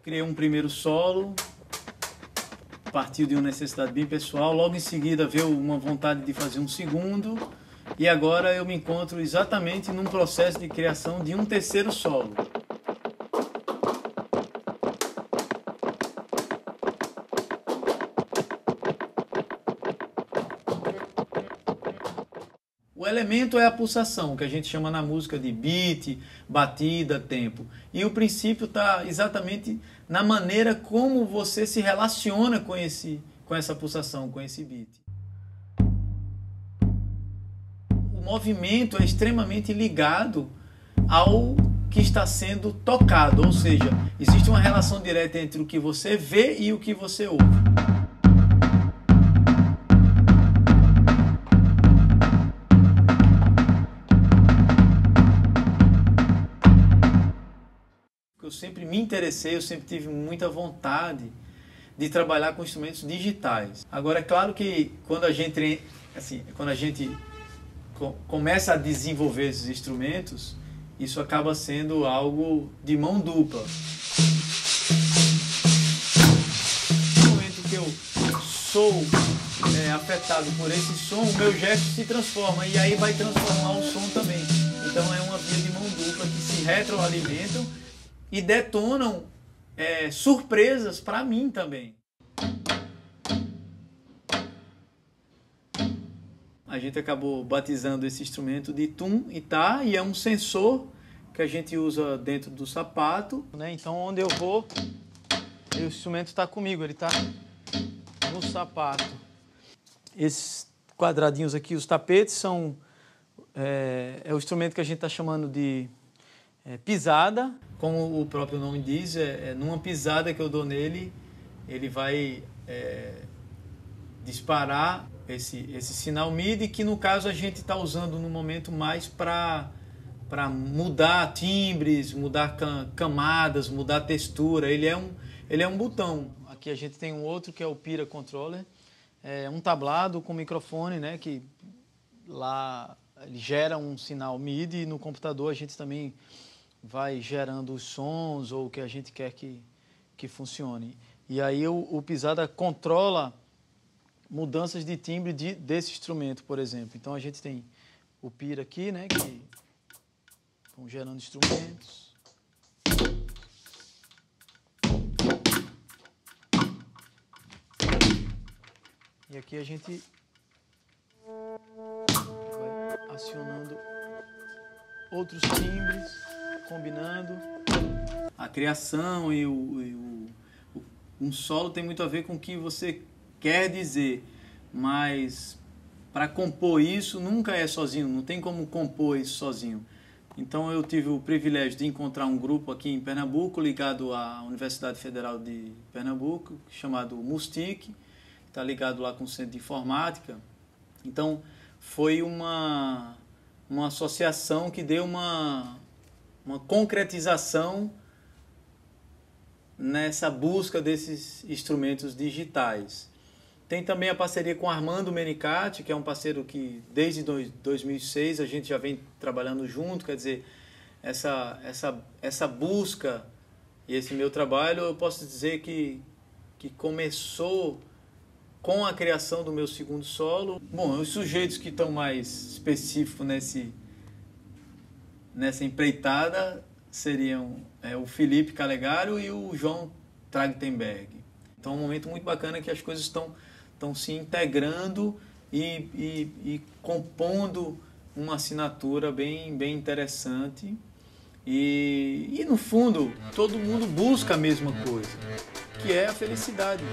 Criei um primeiro solo, partiu de uma necessidade bem pessoal, logo em seguida veio uma vontade de fazer um segundo, e agora eu me encontro exatamente num processo de criação de um terceiro solo. O elemento é a pulsação, que a gente chama na música de beat, batida, tempo. E o princípio está exatamente na maneira como você se relaciona com essa pulsação, com esse beat. O movimento é extremamente ligado ao que está sendo tocado, ou seja, existe uma relação direta entre o que você vê e o que você ouve. Eu sempre me interessei, eu sempre tive muita vontade de trabalhar com instrumentos digitais. Agora, é claro que quando a gente começa a desenvolver esses instrumentos, isso acaba sendo algo de mão dupla. No momento que eu sou afetado por esse som, o meu gesto se transforma e aí vai transformar o som também. Então é uma via de mão dupla que se retroalimentam e detonam surpresas para mim também. A gente acabou batizando esse instrumento de tum e tá, e é um sensor que a gente usa dentro do sapato, né? Então onde eu vou, o instrumento está comigo, ele está no sapato. Esses quadradinhos aqui, os tapetes, são o instrumento que a gente está chamando de pisada. Como o próprio nome diz, numa pisada que eu dou nele, ele vai disparar esse sinal MIDI, que no caso a gente está usando no momento mais para mudar timbres, mudar camadas, mudar textura. Ele é um botão. Aqui a gente tem um outro que é o Pira Controller, um tablado com microfone, né, que lá ele gera um sinal MIDI, e no computador a gente também vai gerando os sons ou o que a gente quer que funcione. E aí o pisada controla mudanças de timbre desse instrumento, por exemplo. Então a gente tem o Pira aqui, né, que vão gerando instrumentos. E aqui a gente vai acionando outros timbres, combinando. A criação e um solo tem muito a ver com o que você quer dizer, mas para compor isso nunca é sozinho, não tem como compor isso sozinho. Então eu tive o privilégio de encontrar um grupo aqui em Pernambuco, ligado à Universidade Federal de Pernambuco, chamado Mustic, que está ligado lá com o Centro de Informática. Então foi uma associação que deu uma concretização nessa busca desses instrumentos digitais. Tem também a parceria com Armando Menicati, que é um parceiro que desde 2006 a gente já vem trabalhando junto. Quer dizer, essa busca e esse meu trabalho, eu posso dizer que começou com a criação do meu segundo solo. Bom, os sujeitos que estão mais específicos nessa empreitada seriam o Felipe Calegaro e o João Trachtenberg. Então é um momento muito bacana que as coisas estão se integrando e compondo uma assinatura bem interessante. E no fundo, todo mundo busca a mesma coisa, que é a felicidade.